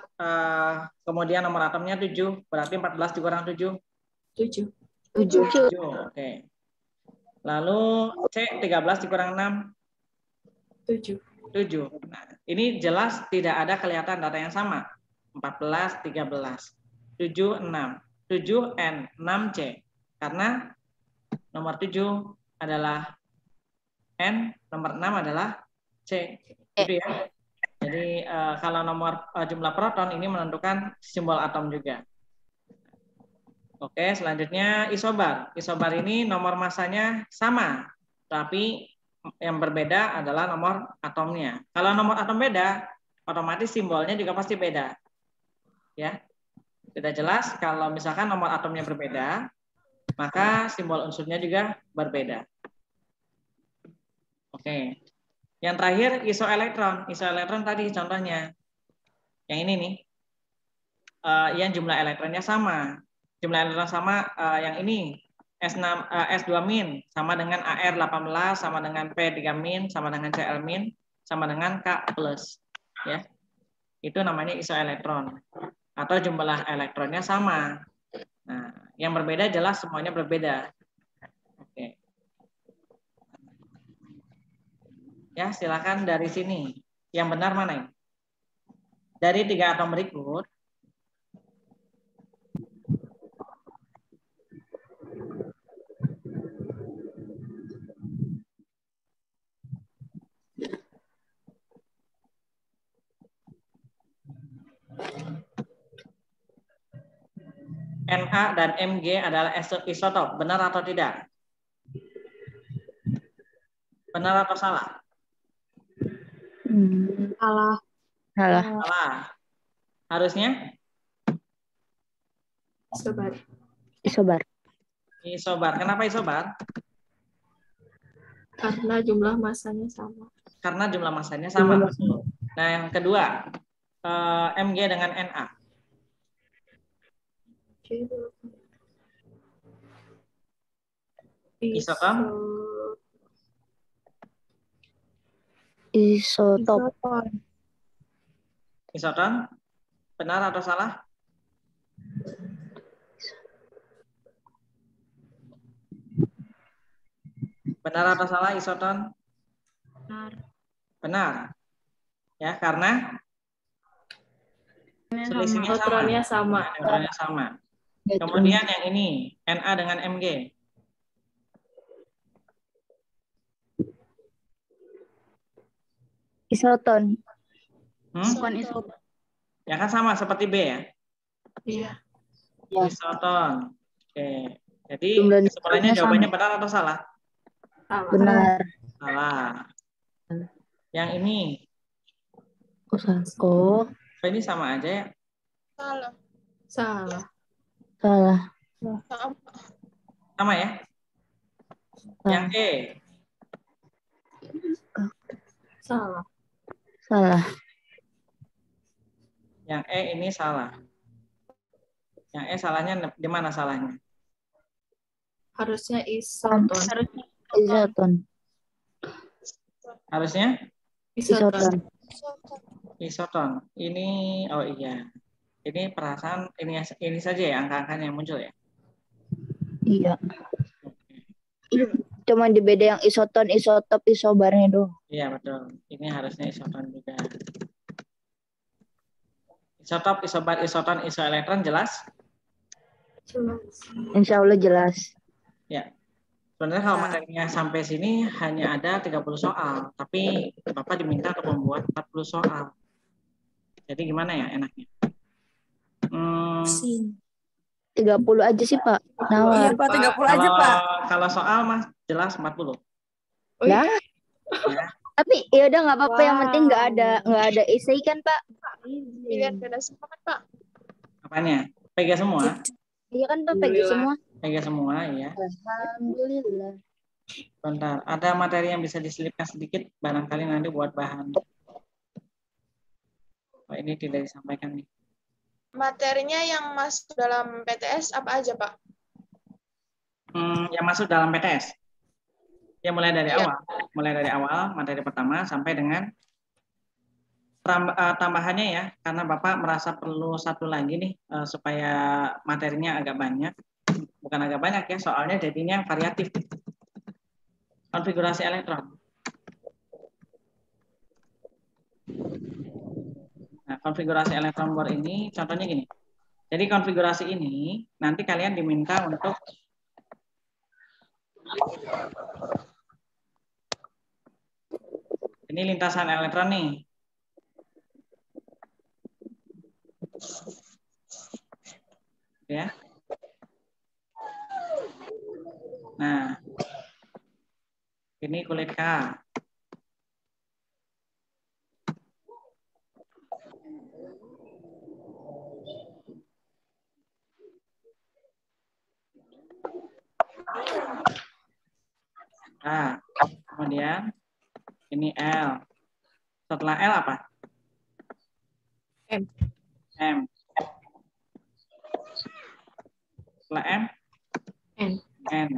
kemudian nomor atomnya 7. Berarti 14 dikurang 7. 7. 7. Oke. Lalu C 13 dikurang 6. 7. 7. Nah, ini jelas tidak ada kelihatan data yang sama. 14, 13. 7, 6. 7, N, 6, C. Karena nomor 7 adalah N, nomor 6 adalah C. Gitu ya. Jadi kalau nomor jumlah proton ini menentukan simbol atom juga. Oke, selanjutnya isobar. Isobar ini nomor masanya sama, tapi yang berbeda adalah nomor atomnya. Kalau nomor atom beda, otomatis simbolnya juga pasti beda. Ya, sudah jelas kalau misalkan nomor atomnya berbeda, maka simbol unsurnya juga berbeda. Oke. Yang terakhir isoelektron. Isoelektron tadi contohnya. Yang ini nih. Yang jumlah elektronnya sama. Jumlah elektron sama yang ini. S6, S2- sama dengan AR18, sama dengan P3-, sama dengan Cl-, sama dengan K+. Ya. Itu namanya isoelektron. Atau jumlah elektronnya sama. Nah, yang berbeda jelas semuanya berbeda. Oke. Ya, silakan dari sini. Yang benar mana ini? Dari 3 atom berikut, Na dan Mg adalah isotop. Benar atau tidak? Benar atau salah? Salah. Salah. Salah. Harusnya Isobar. Isobar. isobar. Kenapa isobar? Karena jumlah masanya sama. Karena jumlah masanya sama. Nah, yang kedua, Mg dengan Na. Isoton? Isotop. Isoton? Benar atau salah? Benar atau salah isoton? Benar. Benar. Ya, karena selisihnya sama. Neutronnya sama. Neutronnya sama. Kemudian yang ini, Na dengan Mg. Isoton. Bukan isoton. Ya kan sama seperti B ya? Iya. Isoton. Oke. Jadi Jumlah kesimpulannya neutronnya jawabannya sama. benar atau salah? Salah. Benar. Salah. Yang ini, Oh, ini sama aja ya? Salah. Salah. salah. Sama. Sama ya? Yang E, Salah. Salah. yang E ini salah. Yang E salahnya di mana salahnya? Harusnya isoton. Isoton. Harusnya Isoton. isoton. Ini, oh iya. Ini perasaan ini saja ya angka-angkanya yang muncul ya. Iya. Cuma di beda yang isoton, isotop, isobarnya doang. Iya betul. Ini harusnya isoton juga. Isotop, isobar, isoton, isoelektron jelas? Insya Allah jelas. Ya. Sebenarnya kalau materinya sampai sini hanya ada 30 soal, tapi Bapak diminta untuk membuat 40 soal. Jadi gimana ya enaknya? 30 aja sih, Pak. Nawar. Iya, Pak, 30 aja, Pak. Kalau soal Mas jelas 40. Lah. Ya. Tapi ya udah nggak apa-apa, yang penting nggak ada essay kan, Pak? Pilihan beda semua kan, Pak? Apanya? PG semua? Iya kan, Pak, PG semua. PG semua, ya. Alhamdulillah. Bentar, ada materi yang bisa diselipkan sedikit, barangkali nanti buat bahan. Oh, ini tidak disampaikan nih. Materinya yang masuk dalam PTS apa aja, Pak? Yang masuk dalam PTS. Ya mulai dari Iya. awal. Mulai dari awal, materi pertama sampai dengan tambahannya ya, karena Bapak merasa perlu satu lagi nih, supaya materinya agak banyak. Bukan agak banyak ya, soalnya jadinya variatif. Konfigurasi elektron. Nah, konfigurasi elektron bor ini contohnya gini. Jadi konfigurasi ini nanti kalian diminta untuk ini lintasan elektron nih. Ya. Ini kulit K. Nah, kemudian ini L. Setelah L apa? M. M. Setelah M? N. N.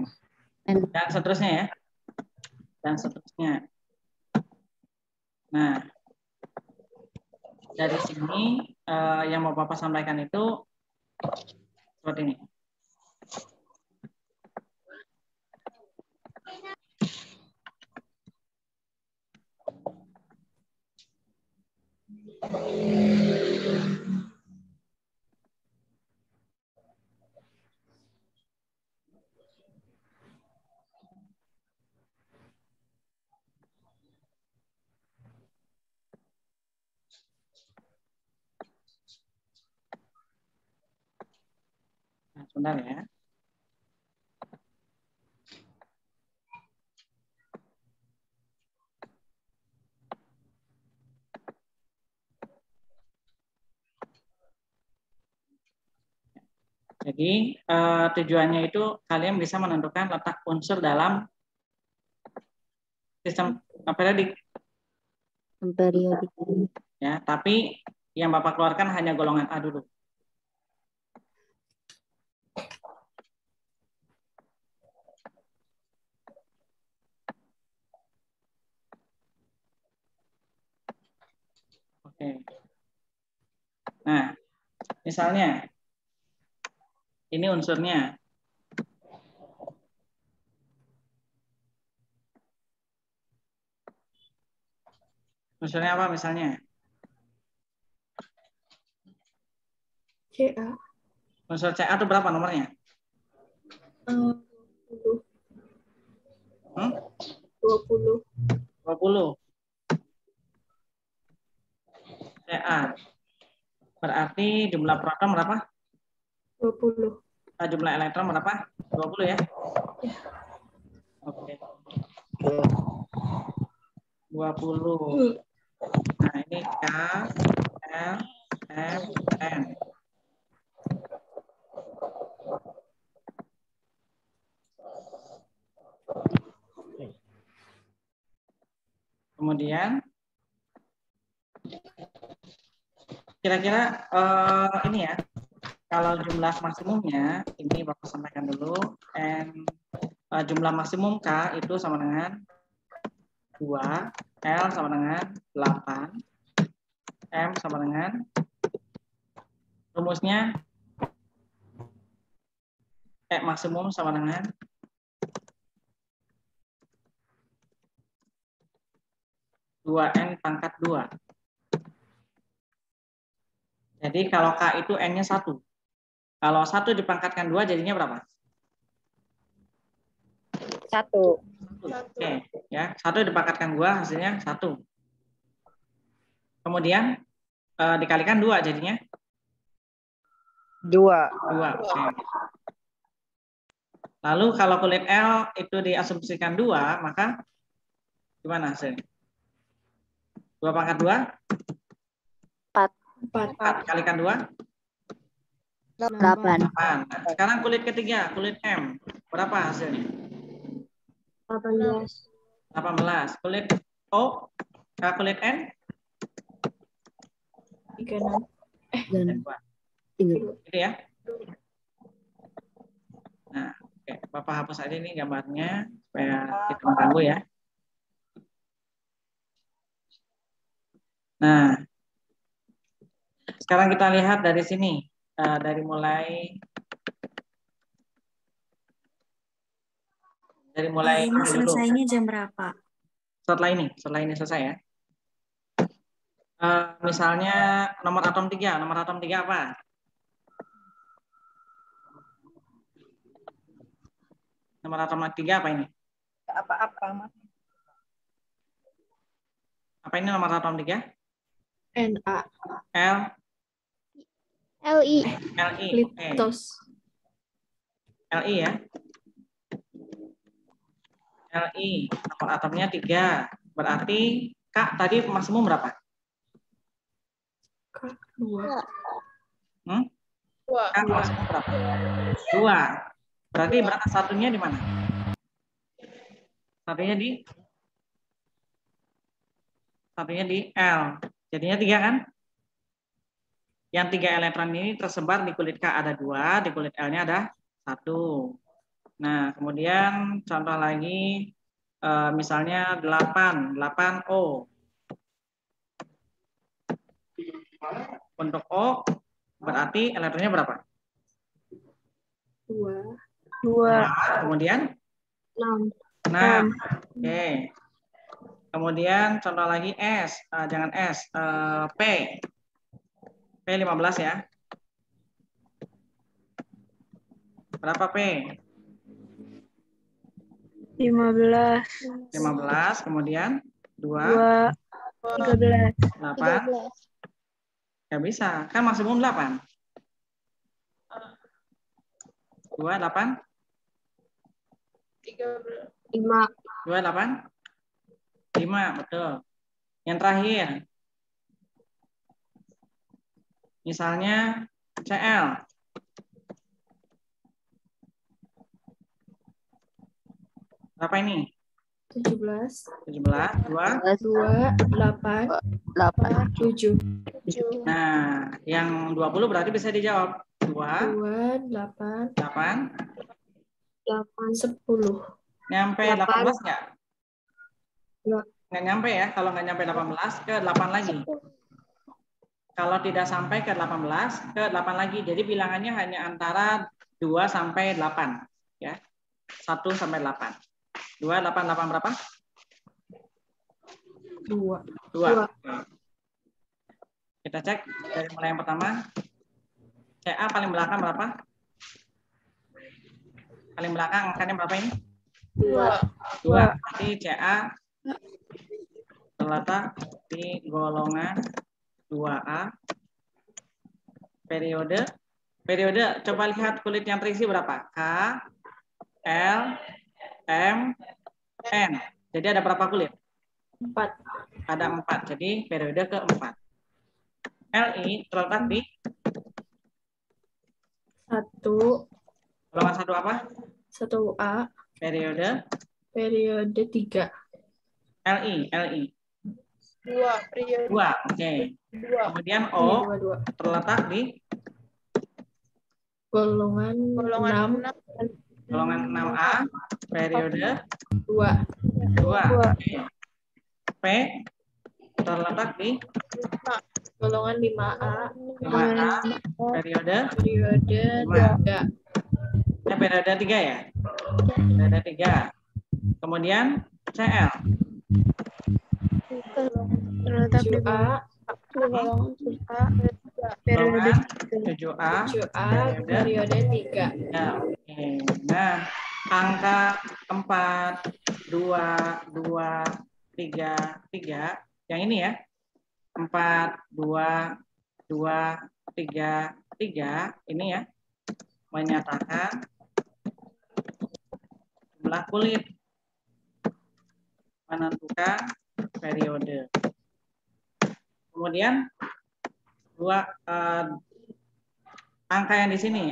Dan seterusnya ya. Dan seterusnya. Nah, dari sini yang mau Bapak sampaikan itu seperti ini. Nah, sebentar ya. Jadi tujuannya itu kalian bisa menentukan letak unsur dalam sistem periodik. Ya, tapi yang Bapak keluarkan hanya golongan A dulu. Oke. Nah, misalnya ini unsurnya. Unsurnya apa misalnya? CA. Unsur CA itu berapa nomornya? 20. 20. CA. Berarti jumlah proton berapa? 20. Jumlah elektron berapa? 20 ya? Oke. 20. Nah, ini K, L, M, N. Kemudian kira-kira ini ya, kalau jumlah maksimumnya ini Bapak sampaikan dulu, jumlah maksimum K itu sama dengan 2, L sama dengan 8, M sama dengan rumusnya maksimum sama dengan 2N pangkat 2. Jadi kalau K itu N-nya 1. Kalau 1 dipangkatkan 2 jadinya berapa? 1. Oke, ya. 1 dipangkatkan 2 hasilnya 1. Kemudian dikalikan 2 jadinya 2. 2. Oke. Lalu kalau kulit L itu diasumsikan 2, maka gimana hasilnya? 2 pangkat 2? 4 kalikan 2? 8. 8. Nah, sekarang kulit ketiga, kulit M. Berapa hasilnya? 18. 18. Kulit O, kulit N? 36. Gitu ya. Nah, oke. Bapak hapus aja ini gambarnya supaya kita mengganggu ya. Nah, sekarang kita lihat dari sini, dari mulai ini selesainya jam berapa? Setelah ini selesai ya. Misalnya nomor atom 3 apa? Nomor atom 3 apa ini? Apa-apa. Apa ini nomor atom 3? NA. LI. LI. Litos. LI ya. Li, nomor atomnya 3. Berarti Kak tadi maksimum berapa? Kak, 2. Dua. Kak maksimum berapa? 2. Berarti berapa satunya di mana? Satunya di L. Jadinya 3 kan? Yang 3 elektron ini tersebar di kulit K ada 2, di kulit L-nya ada 1. Nah, kemudian contoh lagi misalnya 8O. Untuk O berarti elektronnya berapa? 2. 2. Kemudian 6. 6. Oke. Kemudian contoh lagi S, jangan S, P. P 15 ya. Berapa P? 15. 15, kemudian 2, 13. 8. Nggak bisa, kan maksimum 8. 2, 8. 13. 5. 2, 8. 5, betul. Yang terakhir. Misalnya CL. Berapa ini? 17. 17, 2. 2, 8, 7. Nah, yang 20 berarti bisa dijawab. 2, 8, 8. 10. Nyampe 8. 18 nggak? Nggak. Nggak nyampe ya. Kalau nggak nyampe 18, ke 8 lagi. Kalau tidak sampai ke 18, ke 8 lagi. Jadi bilangannya hanya antara 2 sampai 8. Ya. 1 sampai 8. 2, 8, 8 berapa? 2. 2. Kita cek dari mulai yang pertama. CA paling belakang berapa? Paling belakang angkanya berapa ini? 2. Berarti CA terletak di golongan 2A. Periode, coba lihat kulit yang terisi berapa? K, L, M, N. Jadi ada berapa kulit? 4. Ada 4. Jadi periode keempat. Li terletak di 1. golongan 1 apa? 1A. Periode 3. Li. 2. Periode 2. Oke. 2. Kemudian O 2. terletak di Golongan 6. golongan 6A. Periode 2. 2. Oke. P terletak di Golongan 5A. 5A. Periode 3. periode 3 ya? Periode 3. Kemudian CL. Terletak di 7A. golongan Golongan 7A. Periode 3. Ya, oke. Nah, angka 4, 2, 2, 3, 3. Yang ini ya. 4, 2, 2, 3, 3. Ini ya. Menyatakan jumlah kulit. Menentukan periode. Kemudian angka yang di sini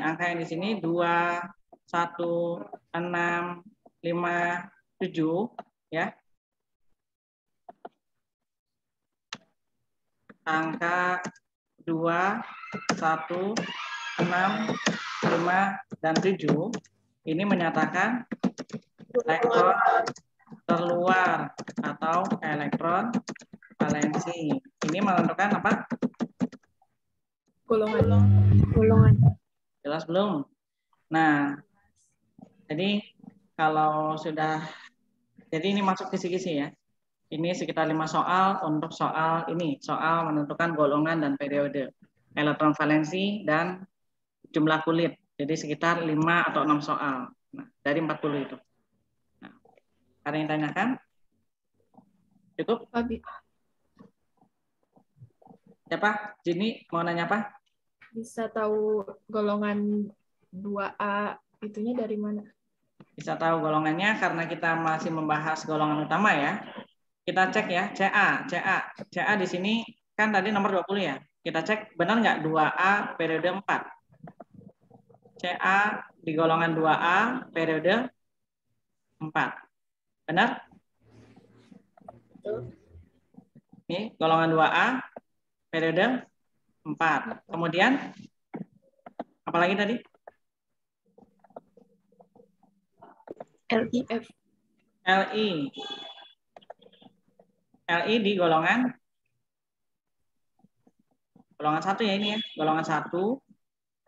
2, 1, 6, 5, 7 ya. Angka 2, 1, 6, 5, dan 7 ini menyatakan elektron terluar atau elektron valensi. Ini menentukan apa? Golongan. Jelas belum? Nah, jadi kalau sudah, jadi ini masuk kisi-kisi ya. Ini sekitar 5 soal untuk soal ini, soal menentukan golongan dan periode, elektron valensi dan jumlah kulit. Jadi sekitar 5 atau 6 soal. Nah, dari 40 itu. Nah, ada yang tanyakan? Cukup? Siapa? Jini mau nanya apa? Bisa tahu golongan 2A itunya dari mana? Bisa tahu golongannya karena kita masih membahas golongan utama ya. Kita cek ya, CA di sini kan tadi nomor 20 ya. Kita cek benar nggak 2A periode 4. CA di golongan 2A periode 4. Benar? Ini golongan 2A periode 4. Kemudian apalagi tadi? LIF. LI di golongan 1 ya ini ya. Golongan 1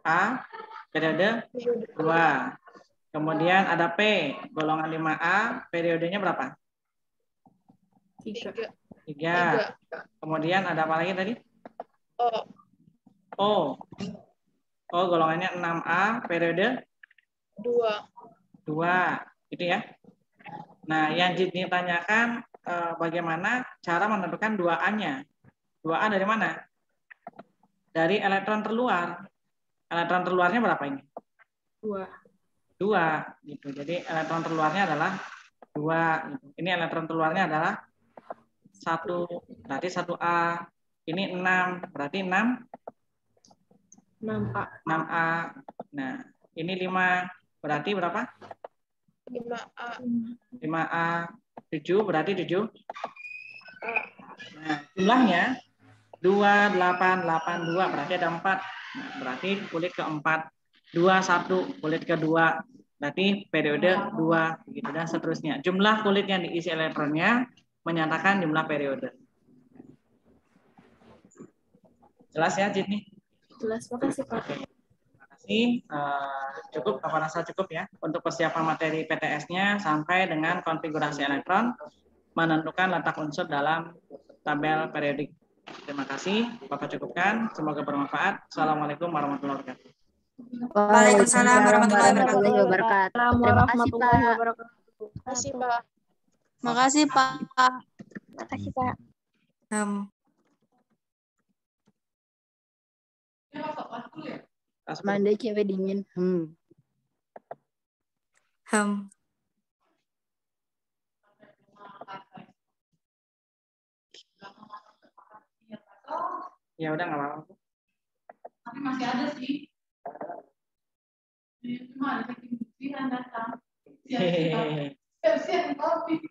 A periode 2. Kemudian ada P golongan 5A periodenya berapa? 3. 3. Kemudian ada apa lagi tadi? O golongannya 6A periode 2 gitu ya. Nah, yang Jidni tanyakan bagaimana cara menentukan 2A-nya. 2A dari mana? Dari elektron terluar. Elektron terluarnya berapa ini? 2 gitu. Jadi elektron terluarnya adalah 2 gitu. Ini elektron terluarnya adalah 1, berarti 1A. Ini 6, berarti 6A. Nah, ini 5, berarti berapa? 5A. 7, berarti 7. Nah, jumlahnya 2882, berarti ada 4. Nah, berarti kulit keempat. 21, kulit kedua. Berarti periode 2, begitu dan seterusnya. Jumlah kulit yang diisi elektronnya menyatakan jumlah periode. Jelas ya, Jidni? Jelas, makasih Pak. Terima kasih. Cukup, apa rasa cukup ya untuk persiapan materi PTS-nya sampai dengan konfigurasi elektron, menentukan letak unsur dalam tabel periodik. Terima kasih, Bapak cukupkan. Semoga bermanfaat. Assalamualaikum warahmatullahi wabarakatuh. Waalaikumsalam warahmatullahi wabarakatuh. Terima kasih, Pak. Makasih, Pak. Makasih, Pak. Makasih, Pak. Manda cewek dingin. Ya udah nggak apa-apa. Tapi masih ada sih. Cuma ada yang datang. Siap-siap kopi.